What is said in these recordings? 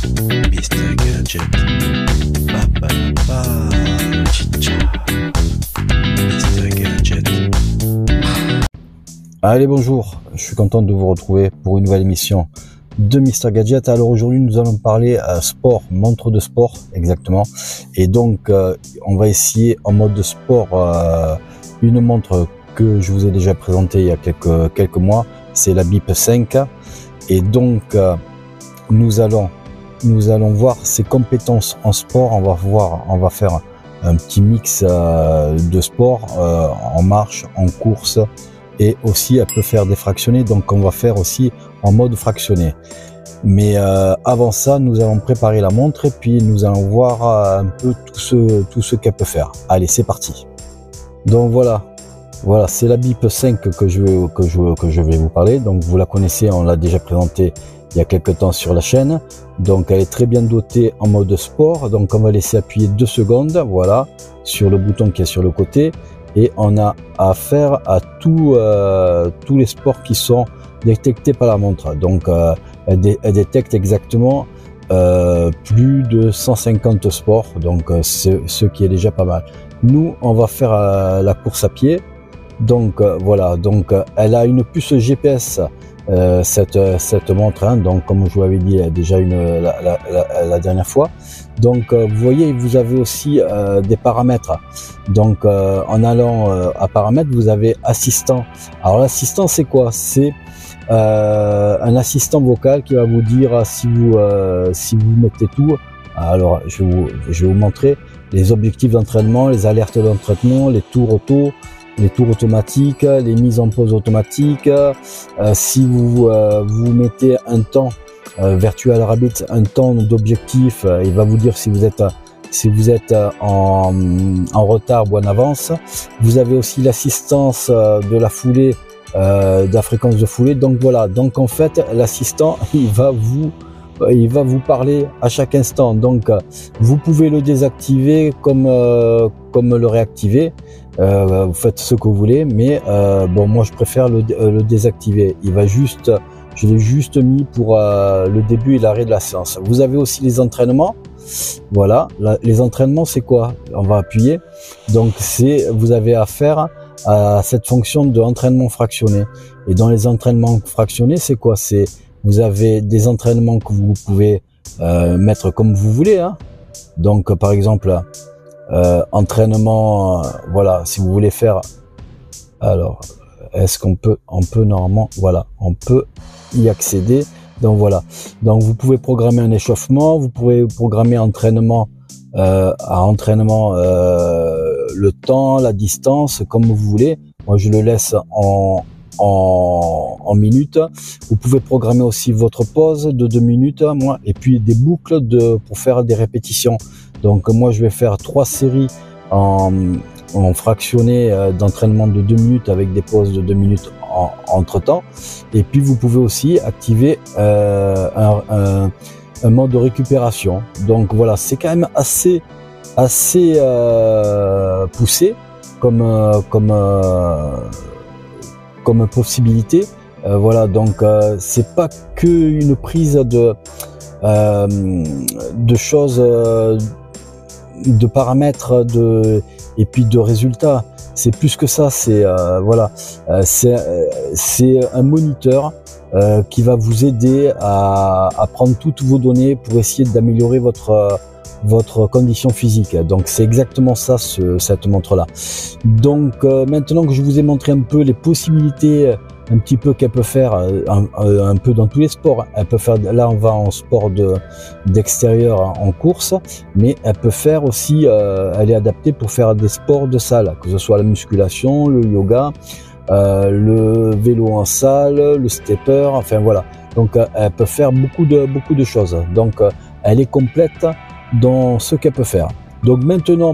Mr. Gadget. Ba, ba, ba, chicha. Mr. Gadget. Allez, bonjour, je suis content de vous retrouver pour une nouvelle émission de Mr. Gadget. Alors aujourd'hui nous allons parler sport, montre de sport exactement, et donc on va essayer en mode de sport une montre que je vous ai déjà présentée il y a quelques mois, c'est la BIP 5, et donc nous allons voir ses compétences en sport. On va faire un petit mix de sport en marche, en course, et aussi elle peut faire des fractionnés, donc on va faire aussi en mode fractionné. Mais avant ça, nous allons préparer la montre et puis nous allons voir un peu tout ce qu'elle peut faire. Allez, c'est parti. Donc voilà, c'est la BIP 5 que je vais vous parler. Donc vous la connaissez, on l'a déjà présentée il y a quelques temps sur la chaîne. Donc elle est très bien dotée en mode sport. Donc on va laisser appuyer 2 secondes, voilà, sur le bouton qui est sur le côté. Et on a affaire à tous les sports qui sont détectés par la montre. Donc elle détecte exactement plus de 150 sports, donc ce qui est déjà pas mal. Nous, on va faire la course à pied. Donc voilà, donc elle a une puce GPS, cette montre, hein, donc comme je vous l'avais dit déjà la dernière fois. Donc vous voyez, vous avez aussi des paramètres. Donc en allant à paramètres, vous avez assistant. Alors l'assistant, c'est quoi? C'est un assistant vocal qui va vous dire si vous mettez tout. Alors je vais vous montrer les objectifs d'entraînement, les alertes d'entraînement, les tours auto, les tours automatiques, les mises en pause automatiques. Si vous mettez un temps Virtual Rabbit, un temps d'objectif, il va vous dire si vous êtes en retard ou en avance. Vous avez aussi l'assistance de la foulée, de la fréquence de foulée. Donc voilà, donc en fait l'assistant il va vous parler à chaque instant. Donc vous pouvez le désactiver comme le réactiver. Vous faites ce que vous voulez, mais bon, moi je préfère le désactiver. Je l'ai juste mis pour le début et l'arrêt de la séance. Vous avez aussi les entraînements. Voilà, les entraînements, c'est quoi? On va appuyer. Donc vous avez affaire à cette fonction de entraînement fractionné. Et dans les entraînements fractionnés, c'est quoi? Vous avez des entraînements que vous pouvez mettre comme vous voulez, hein. Donc par exemple entraînement, voilà, si vous voulez faire, alors est-ce qu'on peut normalement, voilà, on peut y accéder. Donc voilà, donc vous pouvez programmer un échauffement, vous pouvez programmer entraînement le temps, la distance, comme vous voulez. Moi je le laisse en minutes. Vous pouvez programmer aussi votre pause de 2 minutes, moi, et puis des boucles pour faire des répétitions. Donc moi je vais faire 3 séries en fractionné d'entraînement de 2 minutes avec des pauses de 2 minutes entre temps. Et puis vous pouvez aussi activer un mode de récupération. Donc voilà, c'est quand même assez poussé comme possibilité. Voilà, donc c'est pas que une prise de choses, de paramètres, et puis de résultats. C'est plus que ça. C'est voilà, c'est un moniteur qui va vous aider à prendre toutes vos données pour essayer d'améliorer votre condition physique. Donc c'est exactement ça, cette montre là. Donc maintenant que je vous ai montré un peu les possibilités un petit peu qu'elle peut faire un peu dans tous les sports, elle peut faire, là on va en sport d'extérieur en course, mais elle peut faire aussi, elle est adaptée pour faire des sports de salle, que ce soit la musculation, le yoga, le vélo en salle, le stepper, enfin voilà. Donc elle peut faire beaucoup de choses. Donc elle est complète dans ce qu'elle peut faire. Donc maintenant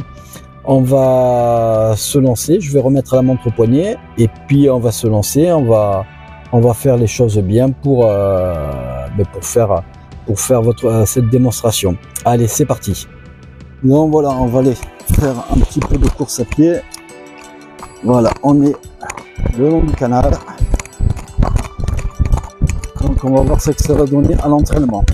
on va se lancer, je vais remettre la montre au poignet et puis on va se lancer, on va faire les choses bien pour faire cette démonstration. Allez, c'est parti. Donc voilà, on va aller faire un petit peu de course à pied. Voilà, on est le long du canal. Donc on va voir ce que ça va donner à l'entraînement.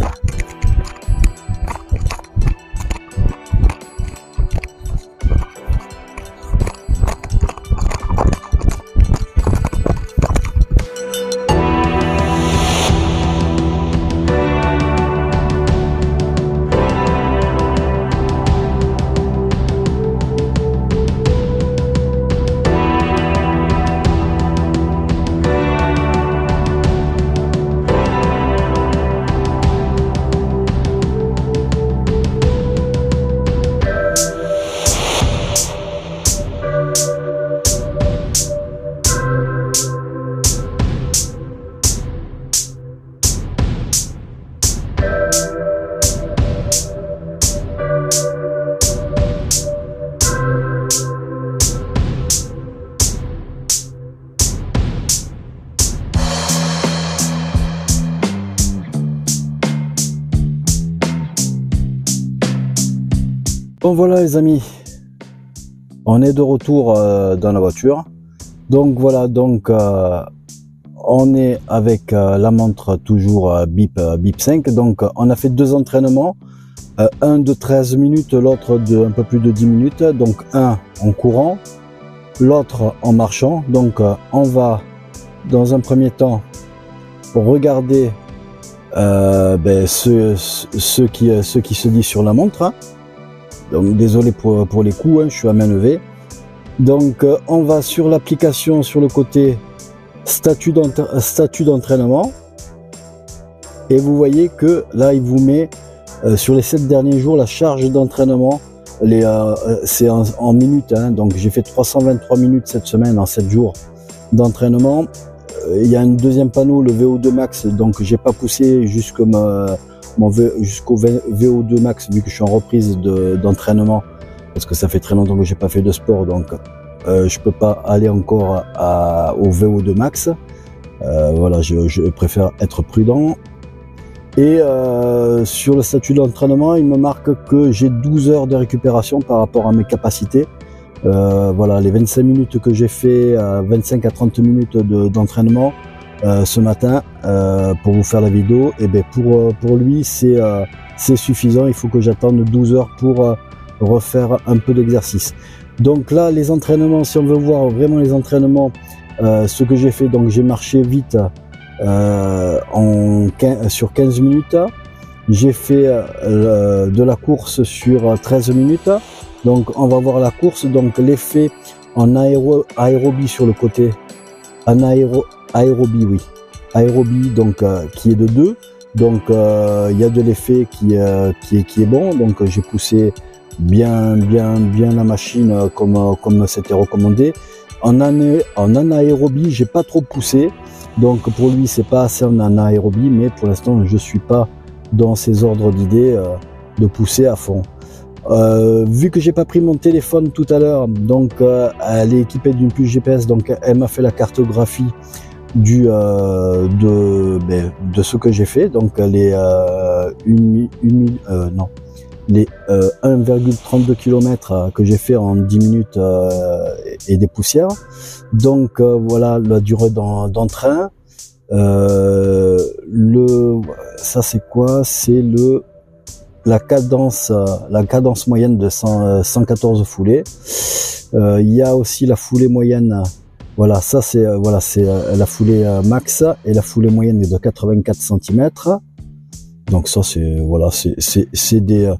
Bon voilà les amis, on est de retour dans la voiture. Donc voilà, donc on est avec la montre toujours BIP 5. Donc on a fait 2 entraînements, un de 13 minutes, l'autre de un peu plus de 10 minutes. Donc un en courant, l'autre en marchant. Donc on va dans un premier temps regarder ce qui se dit sur la montre, hein. Donc désolé pour les coups, hein, je suis à main levée. Donc on va sur l'application, sur le côté statut d'entraînement, et vous voyez que là il vous met sur les 7 derniers jours la charge d'entraînement, c'est en minutes, hein. Donc j'ai fait 323 minutes cette semaine en 7 jours d'entraînement. Il y a un deuxième panneau, le VO2 max, donc j'ai pas poussé jusqu'au VO2 max vu que je suis en reprise d'entraînement, parce que ça fait très longtemps que j'ai pas fait de sport, donc je peux pas aller encore au VO2 max. Voilà, je préfère être prudent. Et sur le statut d'entraînement, il me marque que j'ai 12 heures de récupération par rapport à mes capacités. Voilà, les 25 minutes que j'ai fait, 25 à 30 minutes d'entraînement ce matin pour vous faire la vidéo, et bien pour lui c'est suffisant. Il faut que j'attende 12 heures pour refaire un peu d'exercice. Donc là, les entraînements, si on veut voir vraiment les entraînements, ce que j'ai fait, donc j'ai marché vite sur 15 minutes. J'ai fait de la course sur 13 minutes. Donc on va voir la course, donc l'effet en aérobie sur le côté, aérobie, donc qui est de 2. Donc il y a de l'effet qui est bon. Donc j'ai poussé bien la machine comme c'était recommandé. En anaérobie, j'ai pas trop poussé. Donc pour lui c'est pas assez en anaérobie, mais pour l'instant je suis pas dans ces ordres d'idées de pousser à fond. Vu que j'ai pas pris mon téléphone tout à l'heure, donc elle est équipée d'une puce GPS, donc elle m'a fait la cartographie de ce que j'ai fait, donc les 1,32 km que j'ai fait en 10 minutes et des poussières. Donc voilà la durée d'entrain. Ça c'est quoi? C'est la cadence moyenne de 114 foulées. Il y a aussi la foulée moyenne. Voilà, ça c'est la foulée max, et la foulée moyenne est de 84 cm. Donc ça c'est des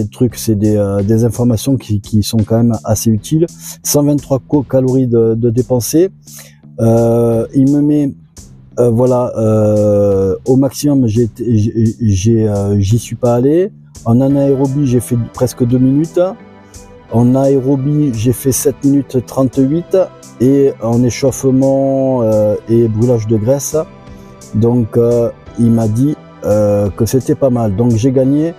trucs, c'est des informations qui sont quand même assez utiles. 123 calories de dépensées. Il me met au maximum, j'y suis pas allé. En anaérobie, j'ai fait presque 2 minutes. En aérobie, j'ai fait 7 minutes 38. Et en échauffement et brûlage de graisse, donc il m'a dit que c'était pas mal. Donc j'ai gagné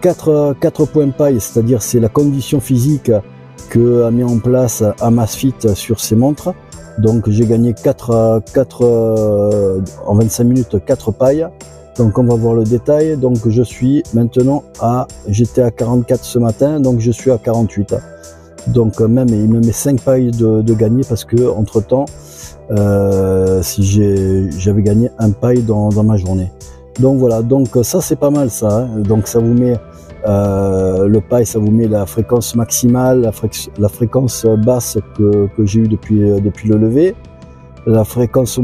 4 points paille, c'est-à-dire c'est la condition physique que a mis en place Amazfit sur ses montres. Donc j'ai gagné 4 en 25 minutes 4 pailles. Donc on va voir le détail. Donc je suis maintenant j'étais à 44 ce matin, donc je suis à 48. Donc même il me met 5 pailles de gagner, parce que entre temps j'avais gagné 1 paille dans ma journée. Donc voilà, donc ça c'est pas mal ça, hein. Donc ça vous met le paille, ça vous met la fréquence maximale, la fréquence basse que j'ai eu depuis le lever, la fréquence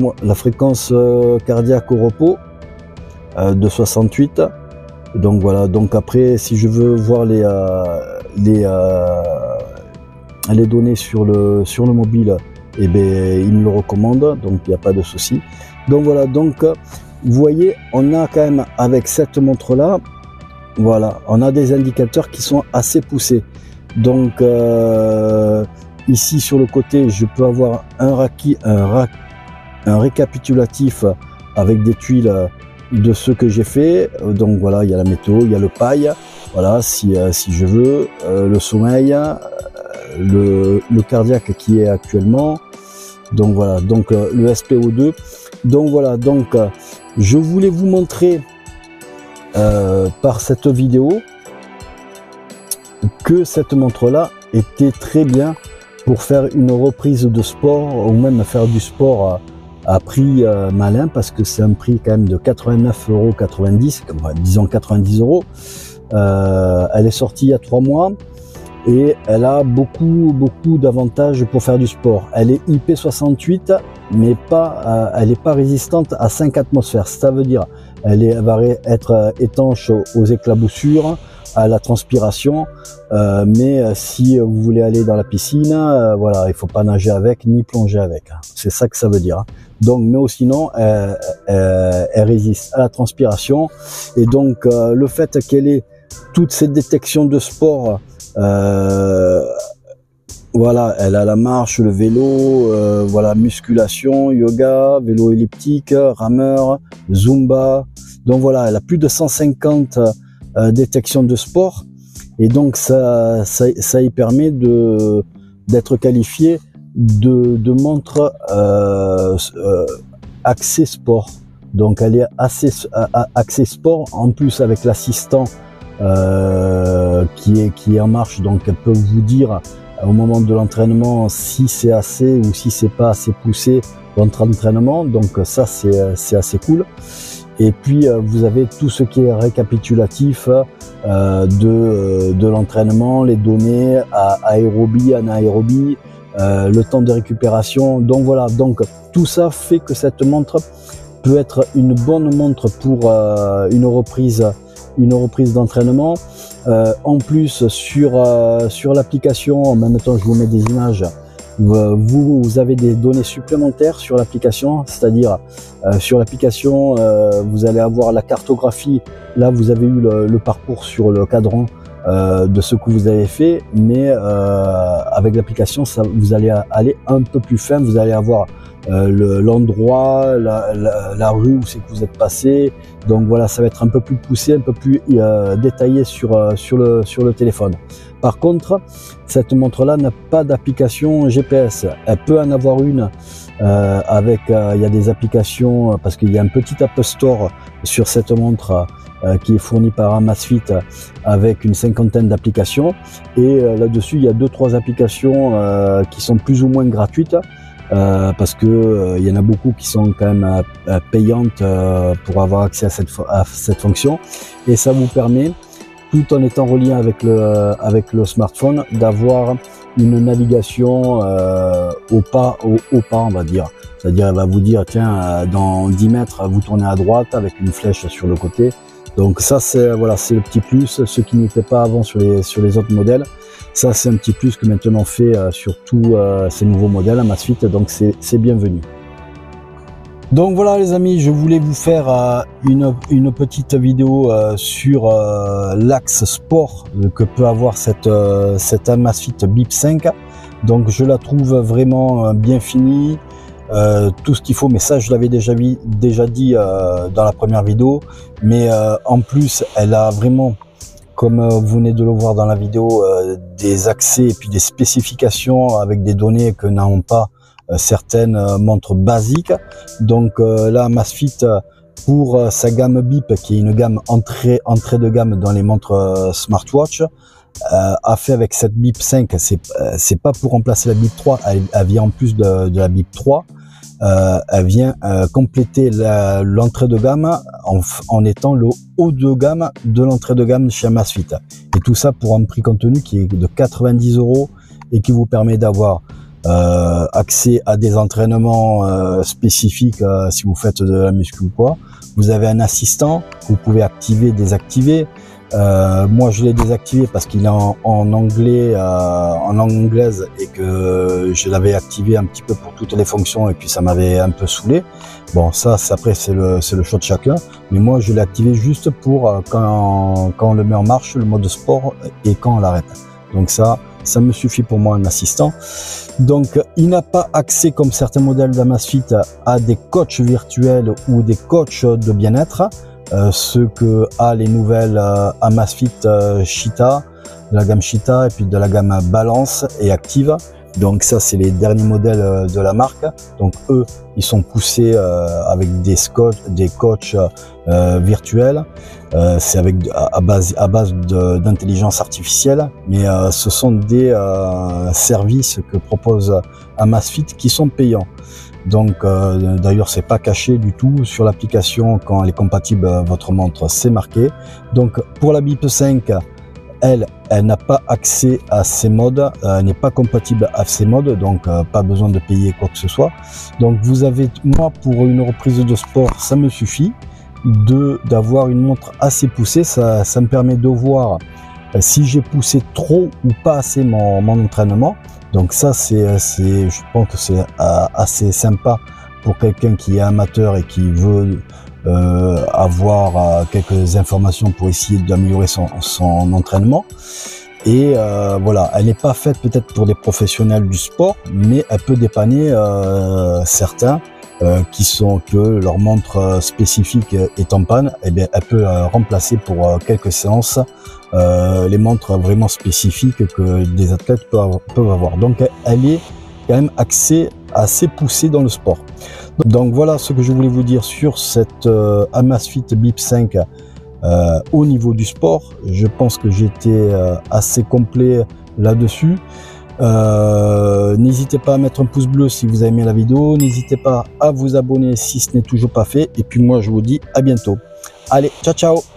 cardiaque au repos de 68. Donc voilà, donc après si je veux voir les données sur le mobile, et il me le recommande, donc il n'y a pas de souci. Donc voilà, donc vous voyez, on a quand même avec cette montre là, voilà, on a des indicateurs qui sont assez poussés. Donc ici sur le côté, je peux avoir un récapitulatif avec des tuiles de ce que j'ai fait. Donc voilà, il y a la météo, il y a le paille, voilà, si je veux, le sommeil, le cardiaque qui est actuellement. Donc voilà, donc le SPO2. Donc voilà, donc je voulais vous montrer par cette vidéo que cette montre-là était très bien pour faire une reprise de sport ou même faire du sport à prix malin, parce que c'est un prix quand même de 89,90 €, disons 90 €. Elle est sortie il y a 3 mois et elle a beaucoup d'avantages pour faire du sport. Elle est IP68, mais elle n'est pas résistante à 5 atmosphères. Ça veut dire elle va être étanche aux éclaboussures, à la transpiration, mais si vous voulez aller dans la piscine, voilà, il faut pas nager avec ni plonger avec. C'est ça que ça veut dire. Donc, mais sinon, elle résiste à la transpiration, et donc le fait qu'elle ait toutes ces détections de sport, voilà, elle a la marche, le vélo, voilà, musculation, yoga, vélo elliptique, rameur, zumba. Donc voilà, elle a plus de 150 détections de sport, et donc ça y permet d'être qualifié de montre axée sport. Donc elle est assez axée sport, en plus avec l'assistant qui est en marche, donc elle peut vous dire au moment de l'entraînement si c'est assez ou si c'est pas assez poussé votre entraînement. Donc ça c'est assez cool. Et puis vous avez tout ce qui est récapitulatif de l'entraînement, les données aérobie, anaérobie, le temps de récupération. Donc voilà, donc tout ça fait que cette montre peut être une bonne montre pour une reprise d'entraînement. En plus sur l'application, en même temps je vous mets des images, vous avez des données supplémentaires sur l'application, c'est-à-dire sur l'application vous allez avoir la cartographie. Là vous avez eu le parcours sur le cadran de ce que vous avez fait, mais avec l'application vous allez aller un peu plus fin. Vous allez avoir l'endroit, la rue où c'est que vous êtes passé. Donc voilà, ça va être un peu plus poussé, un peu plus détaillé sur le téléphone. Par contre, cette montre-là n'a pas d'application GPS. Elle peut en avoir une avec, il y a des applications, parce qu'il y a un petit App Store sur cette montre qui est fourni par Amazfit avec une 50aine d'applications. Et là-dessus, il y a 2-3 applications qui sont plus ou moins gratuites. Parce que il y en a beaucoup qui sont quand même payantes pour avoir accès à cette fonction, et ça vous permet, tout en étant relié avec le smartphone, d'avoir une navigation au pas, on va dire. C'est-à-dire, elle va vous dire, tiens, dans 10 mètres, vous tournez à droite avec une flèche sur le côté. Donc ça, c'est le petit plus, ce qui n'était pas avant sur les autres modèles. Ça, c'est un petit plus que maintenant fait sur tous ces nouveaux modèles Amazfit, donc c'est bienvenu. Donc voilà les amis, je voulais vous faire une petite vidéo sur l'axe sport que peut avoir cette Amazfit Bip 5. Donc je la trouve vraiment bien finie, tout ce qu'il faut, mais ça je l'avais déjà dit dans la première vidéo. Mais en plus, elle a vraiment, comme vous venez de le voir dans la vidéo, des accès et puis des spécifications avec des données que n'ont pas certaines montres basiques. Donc là, Amazfit, pour sa gamme Bip, qui est une gamme entrée de gamme dans les montres smartwatch, a fait avec cette Bip 5, c'est pas pour remplacer la Bip 3, elle vient en plus de la Bip 3. Elle vient compléter l'entrée de gamme en étant le haut de gamme de l'entrée de gamme chez Amazfit. Et tout ça pour un prix contenu qui est de 90 € et qui vous permet d'avoir accès à des entraînements spécifiques si vous faites de la muscu ou quoi. Vous avez un assistant que vous pouvez activer, désactiver. Moi je l'ai désactivé parce qu'il est en anglais, en langue anglaise, et que je l'avais activé un petit peu pour toutes les fonctions, et puis ça m'avait un peu saoulé. Bon, ça après c'est le choix de chacun, mais moi je l'ai activé juste pour quand on le met en marche, le mode sport, et quand on l'arrête. Donc ça me suffit pour moi, un assistant. Donc il n'a pas accès, comme certains modèles d'Amazfit, à des coachs virtuels ou des coachs de bien-être. Ce que a les nouvelles Amazfit Cheetah, de la gamme Cheetah et puis de la gamme Balance et Active. Donc ça, c'est les derniers modèles de la marque. Donc eux, ils sont poussés avec des coachs virtuels. C'est à base d'intelligence artificielle, mais ce sont des services que propose Amazfit qui sont payants. Donc d'ailleurs, c'est pas caché du tout sur l'application. Quand elle est compatible votre montre, c'est marqué. Donc pour la BIP 5, elle n'a pas accès à ces modes, elle n'est pas compatible à ces modes, donc pas besoin de payer quoi que ce soit. Donc vous avez, moi, pour une reprise de sport, ça me suffit d'avoir une montre assez poussée. Ça me permet de voir si j'ai poussé trop ou pas assez mon entraînement. Donc ça, je pense que c'est assez sympa pour quelqu'un qui est amateur et qui veut avoir quelques informations pour essayer d'améliorer son entraînement. Et voilà, elle n'est pas faite peut-être pour des professionnels du sport, mais elle peut dépanner certains que leur montre spécifique est en panne. Et bien, elle peut remplacer pour quelques séances les montres vraiment spécifiques que des athlètes peuvent avoir. Donc elle est quand même assez poussée dans le sport. Donc voilà ce que je voulais vous dire sur cette Amazfit BIP 5 au niveau du sport. Je pense que j'étais assez complet là-dessus. N'hésitez pas à mettre un pouce bleu si vous avez aimé la vidéo. N'hésitez pas à vous abonner si ce n'est toujours pas fait. Et puis moi, je vous dis à bientôt. Allez, ciao ciao!